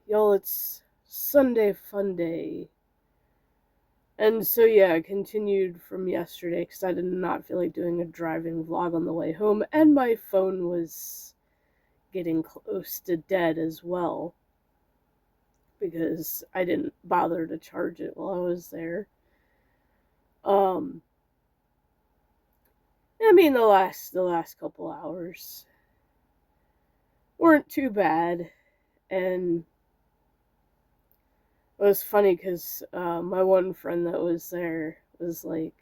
Y'all, it's Sunday Funday. And so, yeah, I continued from yesterday because I did not feel like doing a driving vlog on the way home, and my phone was getting close to dead as well because I didn't bother to charge it while I was there. Um, I mean, the last couple hours weren't too bad, and it was funny because my one friend that was there was like,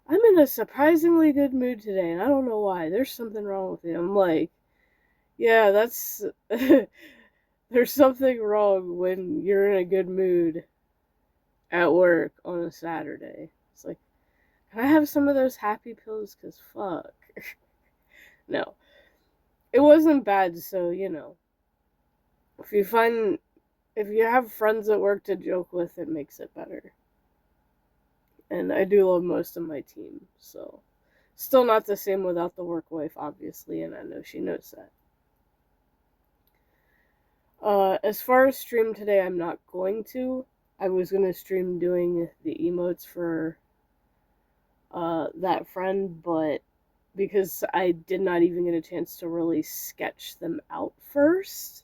I'm in a surprisingly good mood today, and I don't know why. There's something wrong with you. I'm like, yeah, that's. There's something wrong when you're in a good mood at work on a Saturday. It's like, can I have some of those happy pills? Because fuck. No. It wasn't bad, so, if you find. If you have friends at work to joke with, it makes it better. And I do love most of my team, so. Still not the same without the work wife, obviously, and I know she knows that. As far as stream today, I'm not going to. I was going to stream doing the emotes for that friend, but because I did not even get a chance to really sketch them out first,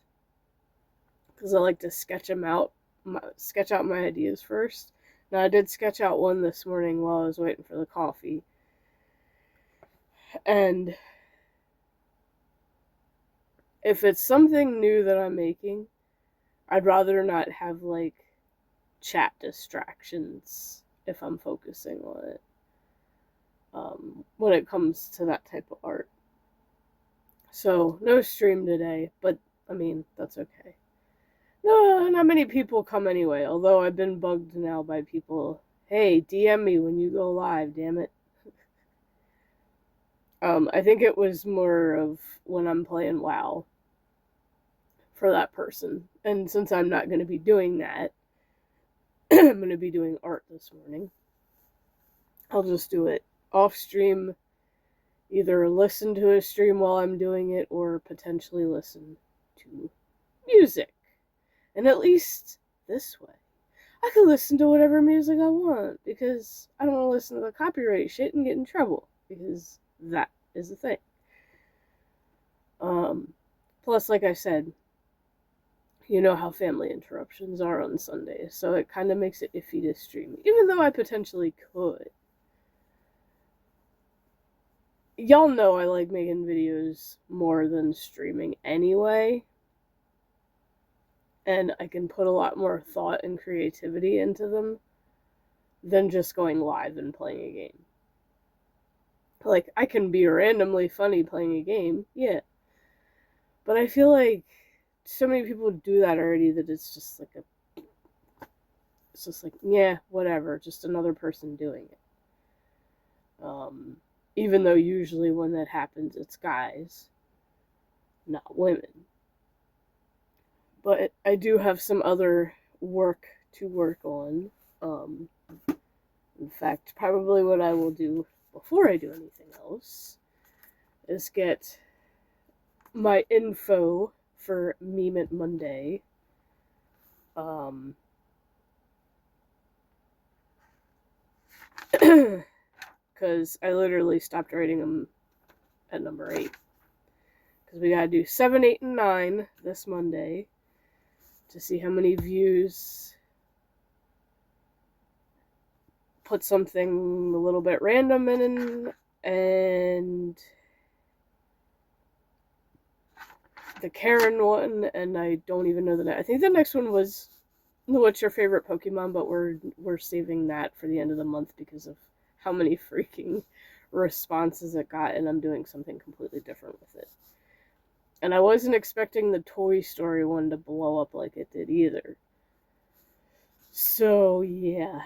because I like to sketch out my ideas first. Now, I did sketch out one this morning while I was waiting for the coffee, and if it's something new that I'm making, I'd rather not have, like, chat distractions if I'm focusing on it. When it comes to that type of art. So, no stream today, but, I mean, that's okay. No, not many people come anyway, although I've been bugged now by people, hey, DM me when you go live, damn it. I think it was more of when I'm playing WoW for that person. And since I'm not going to be doing that, I'm going to be doing art this morning. I'll just do it off stream, either listen to a stream while I'm doing it or potentially listen to music. And at least this way, I can listen to whatever music I want because I don't want to listen to the copyright shit and get in trouble because that is the thing. Plus, like I said, you know how family interruptions are on Sundays, so it kind of makes it iffy to stream, even though I potentially could. Y'all know I like making videos more than streaming anyway, and I can put a lot more thought and creativity into them than just going live and playing a game. Like, I can be randomly funny playing a game, yeah, but I feel like so many people do that already that it's just like, yeah, whatever, just another person doing it. Even though usually when that happens, it's guys, not women. But I do have some other work to work on. In fact, probably what I will do before I do anything else is get my info for Meme It Monday. Because I literally stopped writing them at number 8. Because we gotta do 7, 8, and 9 this Monday to see how many views. Put something a little bit random in, and the Karen one, and I don't even know the next. I think the next one was what's your favorite Pokemon, but we're saving that for the end of the month because of how many freaking responses it got, and I'm doing something completely different with it. And I wasn't expecting the Toy Story one to blow up like it did either. So, yeah.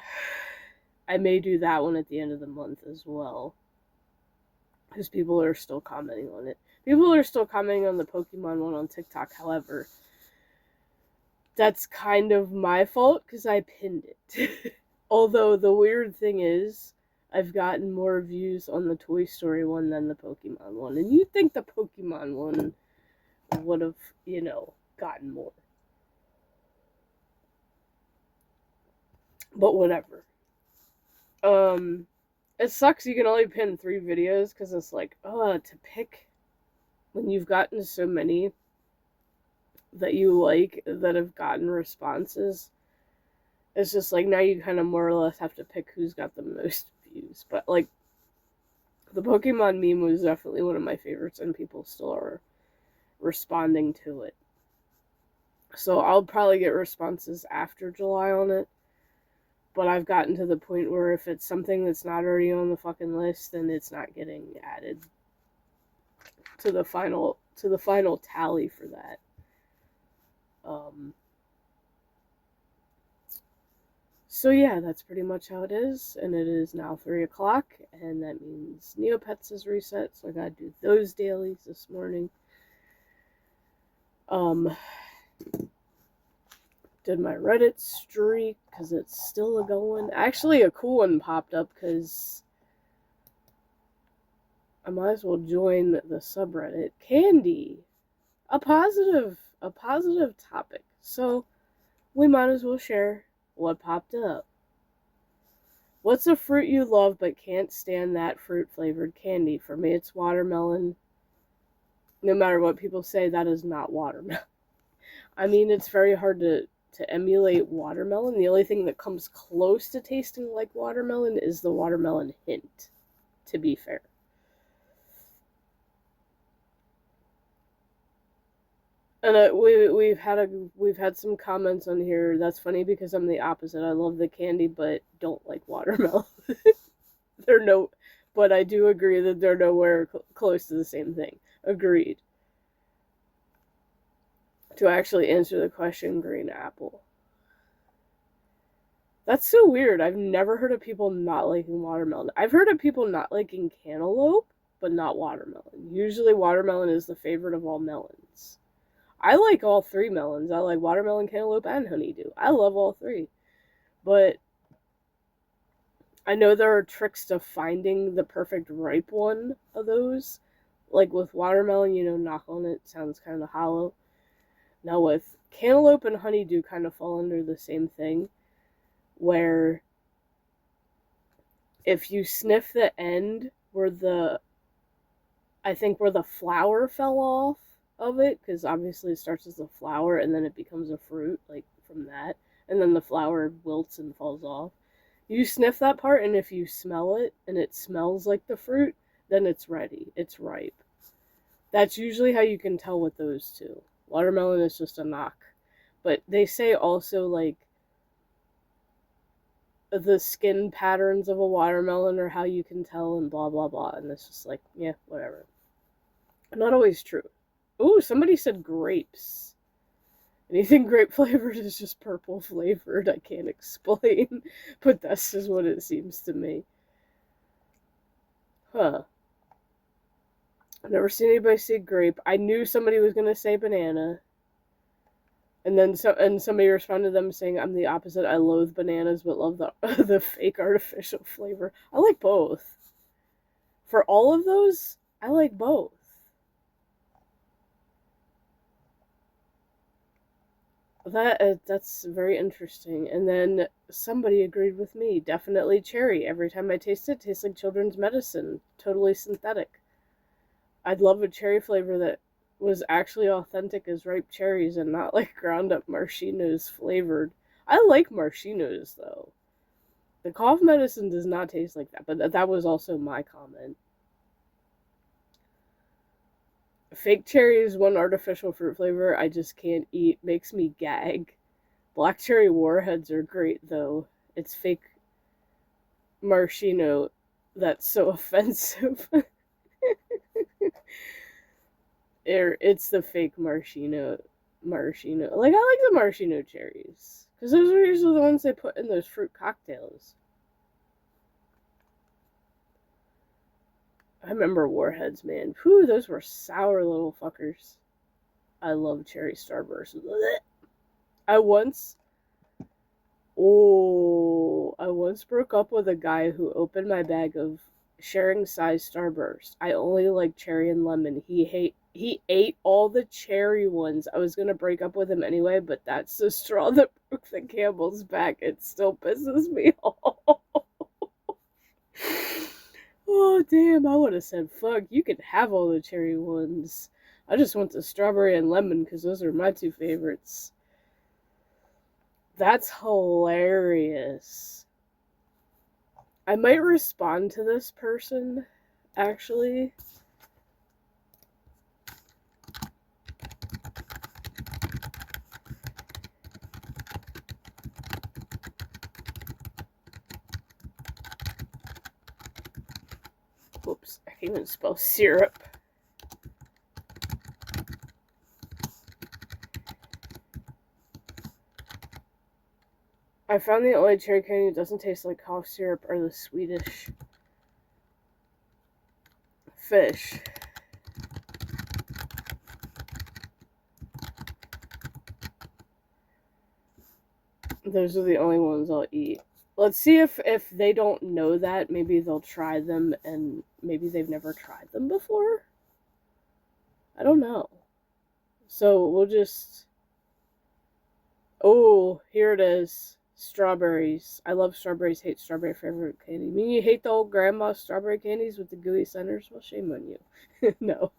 I may do that one at the end of the month as well. Because people are still commenting on it. People are still commenting on the Pokemon one on TikTok, however. That's kind of my fault because I pinned it. Although the weird thing is, I've gotten more views on the Toy Story one than the Pokemon one. And you'd think the Pokemon one would have, gotten more. But whatever. It sucks you can only pin 3 videos because it's like, to pick when you've gotten so many that you like that have gotten responses. It's just like now you kind of more or less have to pick who's got the most views. But like the Pokemon meme was definitely one of my favorites, and people still are responding to it. So I'll probably get responses after July on it. But I've gotten to the point where if it's something that's not already on the fucking list, then it's not getting added to the final tally for that. So yeah, that's pretty much how it is, and it is now 3 o'clock, and that means Neopets is reset, so I gotta do those dailies this morning. Did my Reddit streak, because it's still a going. Actually, a cool one popped up, because I might as well join the subreddit. Candy! A positive topic. So, we might as well share what popped up. What's a fruit you love but can't stand that fruit-flavored candy? For me, it's watermelon. No matter what people say, that is not watermelon. I mean, it's very hard to emulate watermelon. The only thing that comes close to tasting like watermelon is the watermelon hint, to be fair. And we've had some comments on here. That's funny because I'm the opposite. I love the candy, but don't like watermelon. But I do agree that they're nowhere close to the same thing. Agreed. To actually answer the question, green apple. That's so weird. I've never heard of people not liking watermelon. I've heard of people not liking cantaloupe, but not watermelon. Usually watermelon is the favorite of all melons. I like all 3 melons. I like watermelon, cantaloupe, and honeydew. I love all 3. But I know there are tricks to finding the perfect ripe one of those. Like with watermelon, knock on it, sounds kind of hollow. Now with cantaloupe and honeydew kind of fall under the same thing, where if you sniff the end where the flower fell off of it, because obviously it starts as a flower and then it becomes a fruit, like from that, and then the flower wilts and falls off. You sniff that part, and if you smell it and it smells like the fruit, then it's ready. It's ripe. That's usually how you can tell with those two. Watermelon is just a knock. But they say also, like, the skin patterns of a watermelon are how you can tell and blah, blah, blah. And it's just like, yeah, whatever. Not always true. Ooh, somebody said grapes. Anything grape flavored is just purple flavored. I can't explain. But that's just what it seems to me. Huh. I've never seen anybody say grape. I knew somebody was going to say banana. And then somebody responded to them saying, I'm the opposite. I loathe bananas but love the fake artificial flavor. I like both. For all of those, I like both. That's very interesting. And then somebody agreed with me. Definitely cherry. Every time I taste it, it tastes like children's medicine. Totally synthetic. I'd love a cherry flavor that was actually authentic as ripe cherries and not like ground up maraschinos flavored. I like maraschinos though. The cough medicine does not taste like that, but that was also my comment. Fake cherry is one artificial fruit flavor I just can't eat. Makes me gag. Black cherry warheads are great though. It's fake maraschino that's so offensive. It's the fake maraschino. Like, I like the maraschino cherries. Because those are usually the ones they put in those fruit cocktails. I remember warheads, man. Whew, those were sour little fuckers. I love cherry starburst. I once broke up with a guy who opened my bag of sharing size starburst. I only like cherry and lemon. He he ate all the cherry ones. I was gonna break up with him anyway, but that's the straw that broke the camel's back. It still pisses me off. Oh, damn, I would have said, fuck, you can have all the cherry ones. I just want the strawberry and lemon because those are my two favorites. That's hilarious. I might respond to this person, actually. Whoops, I can't even spell syrup. I found the only cherry candy that doesn't taste like cough syrup are the Swedish fish. Those are the only ones I'll eat. Let's see if they don't know that. Maybe they'll try them, and maybe they've never tried them before. I don't know. So we'll just... Oh, here it is. Strawberries. I love strawberries, hate strawberry favorite candy. I mean, you hate the old grandma strawberry candies with the gooey centers? Well, shame on you. No.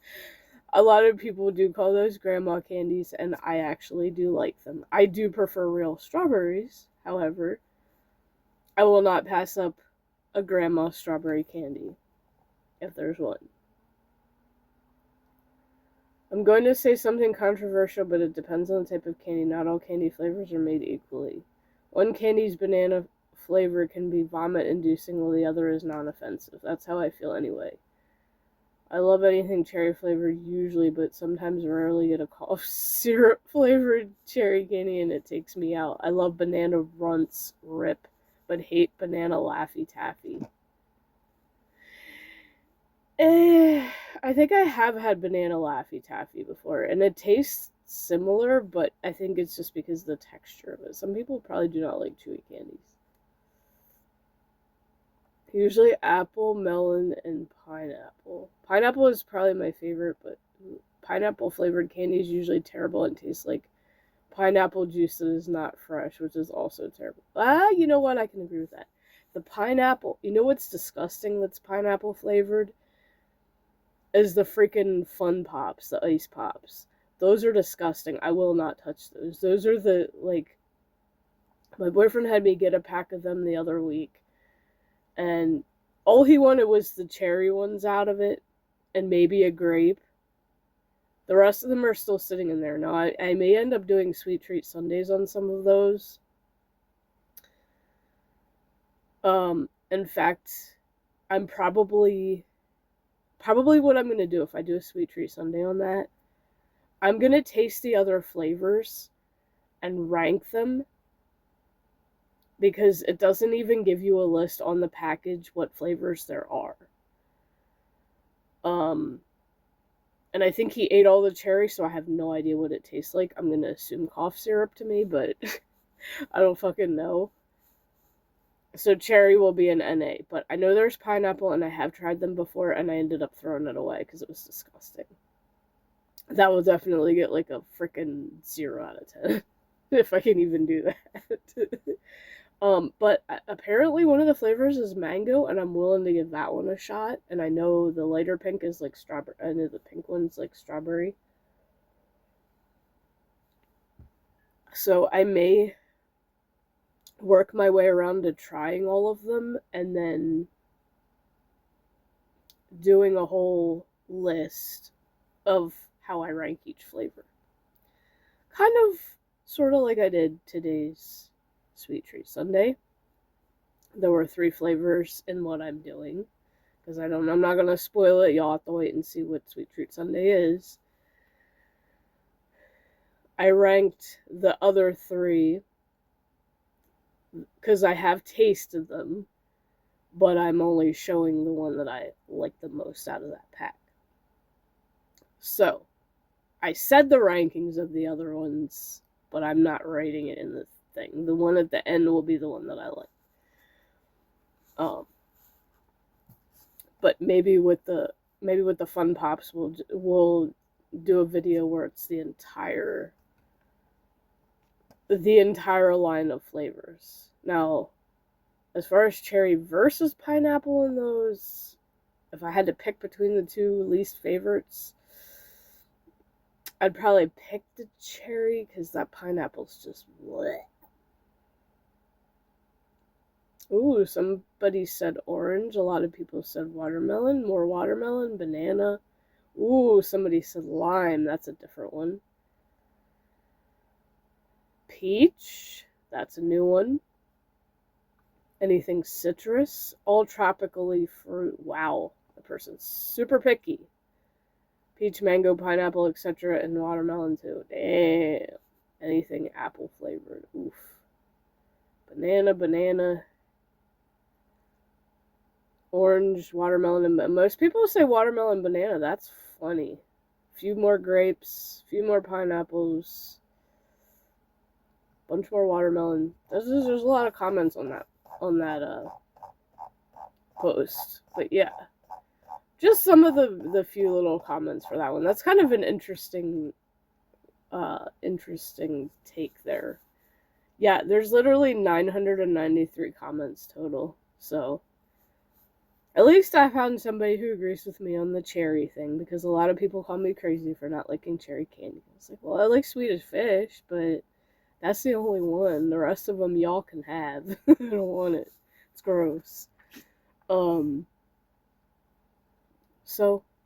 A lot of people do call those grandma candies, and I actually do like them. I do prefer real strawberries, however. I will not pass up a grandma strawberry candy, if there's one. I'm going to say something controversial, but it depends on the type of candy. Not all candy flavors are made equally. One candy's banana flavor can be vomit-inducing, while the other is non-offensive. That's how I feel anyway. I love anything cherry flavored usually, but sometimes rarely get a cough syrup flavored cherry candy and it takes me out. I love banana runts, rip, but hate banana Laffy Taffy. I think I have had banana Laffy Taffy before, and it tastes similar, but I think it's just because of the texture of it. Some people probably do not like chewy candies. Usually apple, melon, and pineapple. Pineapple is probably my favorite, but pineapple flavored candy is usually terrible and tastes like pineapple juice that is not fresh, which is also terrible. You know what? I can agree with that. The pineapple, you know what's disgusting that's pineapple flavored? Is the freaking Fun Pops, the ice pops. Those are disgusting. I will not touch those. Those are the, like, my boyfriend had me get a pack of them the other week, and all he wanted was the cherry ones out of it, and maybe a grape. The rest of them are still sitting in there. Now, I may end up doing sweet treat sundaes on some of those. In fact, I'm probably what I'm going to do if I do a sweet treat sundae on that, I'm going to taste the other flavors and rank them, because it doesn't even give you a list on the package what flavors there are. And I think he ate all the cherry, so I have no idea what it tastes like. I'm going to assume cough syrup to me, but I don't fucking know. So cherry will be an NA, but I know there's pineapple, and I have tried them before, and I ended up throwing it away because it was disgusting. That will definitely get like a freaking 0 out of 10, if I can even do that. But apparently one of the flavors is mango, and I'm willing to give that one a shot, and I know the lighter pink is like strawberry, I know the pink one's like strawberry. So I may work my way around to trying all of them, and then doing a whole list of how I rank each flavor. Kind of, sort of like I did today's sweet treat sundae. There were 3 flavors in what I'm doing, because I'm not going to spoil it. Y'all have to wait and see what sweet treat sundae is. I ranked the other 3, because I have tasted them, but I'm only showing the one that I like the most out of that pack. So, I said the rankings of the other ones, but I'm not writing it in the thing. The one at the end will be the one that I like. But maybe with the Fun Pops, we'll do a video where it's the entire line of flavors. Now, as far as cherry versus pineapple in those, if I had to pick between the two least favorites, I'd probably pick the cherry because that pineapple's just bleh. Ooh, somebody said orange. A lot of people said watermelon. More watermelon, banana. Ooh, somebody said lime. That's a different one. Peach. That's a new one. Anything citrus. All tropically fruit. Wow. The person's super picky. Peach, mango, pineapple, etc. And watermelon too. Damn. Anything apple flavored. Oof. Banana. Orange, watermelon, and most people say watermelon, banana. That's funny. Few more grapes, few more pineapples, bunch more watermelon. There's a lot of comments on that post. But yeah, just some of the few little comments for that one. That's kind of an interesting take there. Yeah, there's literally 993 comments total. So at least I found somebody who agrees with me on the cherry thing, because a lot of people call me crazy for not liking cherry candy. It's like, well, I like Swedish Fish, but that's the only one. The rest of them y'all can have. I don't want it. It's gross. So,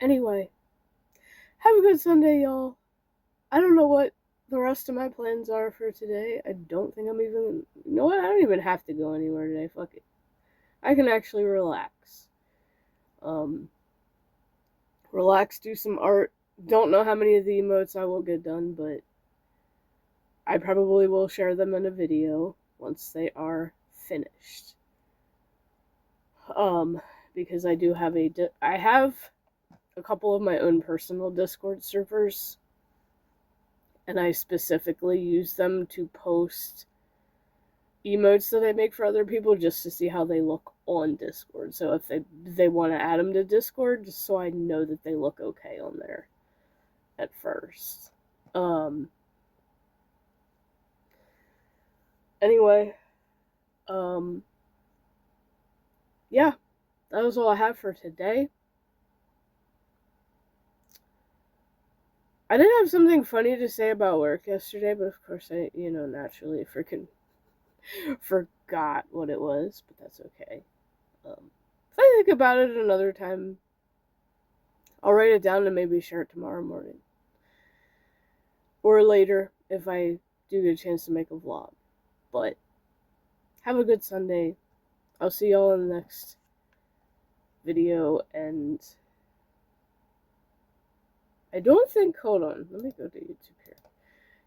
anyway. Have a good Sunday, y'all. I don't know what the rest of my plans are for today. I don't think I'm even... You know what? I don't even have to go anywhere today. Fuck it. I can actually relax. Relax, do some art. Don't know how many of the emotes I will get done, but I probably will share them in a video once they are finished. Because I do have I have a couple of my own personal Discord servers, and I specifically use them to post emotes that I make for other people just to see how they look on Discord. So if they want to add them to Discord, just so I know that they look okay on there at first. Anyway, yeah, that was all I have for today. I did have something funny to say about work yesterday, but of course I, naturally freaking forgot what it was, but that's okay. If I think about it another time, I'll write it down and maybe share it tomorrow morning. Or later, if I do get a chance to make a vlog. But, have a good Sunday. I'll see y'all in the next video, and I don't think, hold on, let me go to YouTube here.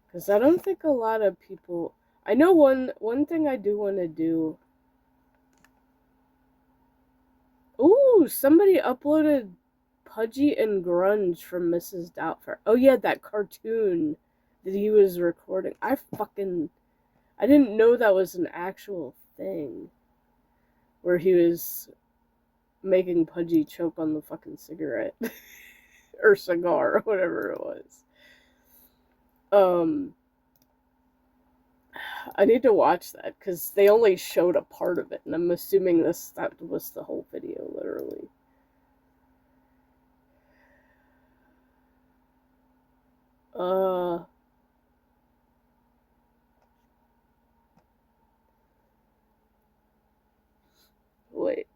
Because I don't think a lot of people, I know one thing I do want to do. Ooh, somebody uploaded Pudgy and Grunge from Mrs. Doubtfire. Oh yeah, that cartoon that he was recording. I didn't know that was an actual thing. Where he was making Pudgy choke on the fucking cigarette. Or cigar, or whatever it was. I need to watch that, because they only showed a part of it, and I'm assuming that was the whole video, literally. Wait.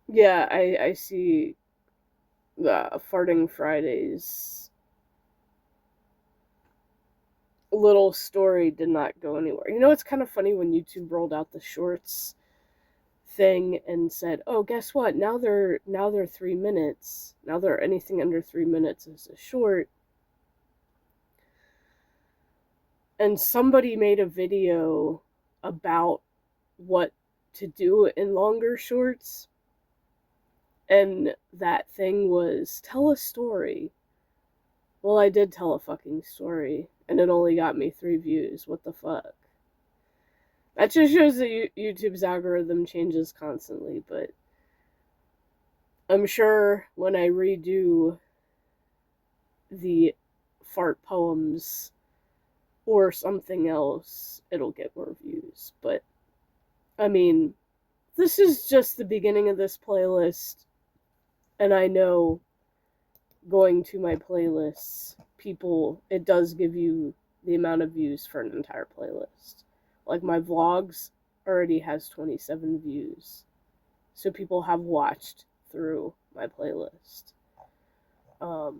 Yeah, I see the Farting Fridays little story did not go anywhere. You know, it's kind of funny when YouTube rolled out the shorts thing and said, "Oh, guess what? Now they're 3 minutes. Now they're anything under 3 minutes is a short." And somebody made a video about what to do in longer shorts. And that thing was, tell a story. Well, I did tell a fucking story, and it only got me 3 views. What the fuck? That just shows that YouTube's algorithm changes constantly, but I'm sure when I redo the fart poems or something else, it'll get more views. But, I mean, this is just the beginning of this playlist, and I know going to my playlists, it does give you the amount of views for an entire playlist. Like, my vlogs already has 27 views. So people have watched through my playlist. So,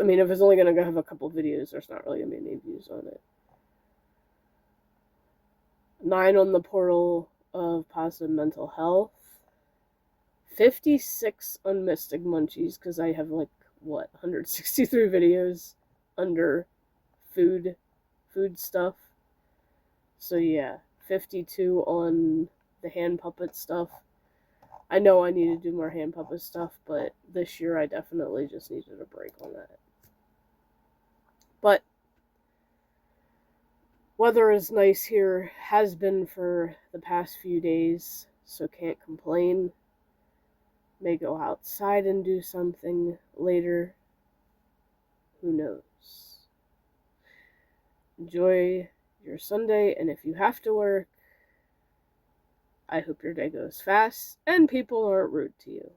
I mean, if it's only going to have a couple videos, there's not really going to be any views on it. 9 on the portal of positive mental health. 56 on Mystic Munchies, because I have, 163 videos under food stuff. So, yeah, 52 on the hand puppet stuff. I know I need to do more hand puppet stuff, but this year I definitely just needed a break on that. But weather is nice here, has been for the past few days, so can't complain. May go outside and do something later. Who knows? Enjoy your Sunday, and if you have to work, I hope your day goes fast and people aren't rude to you.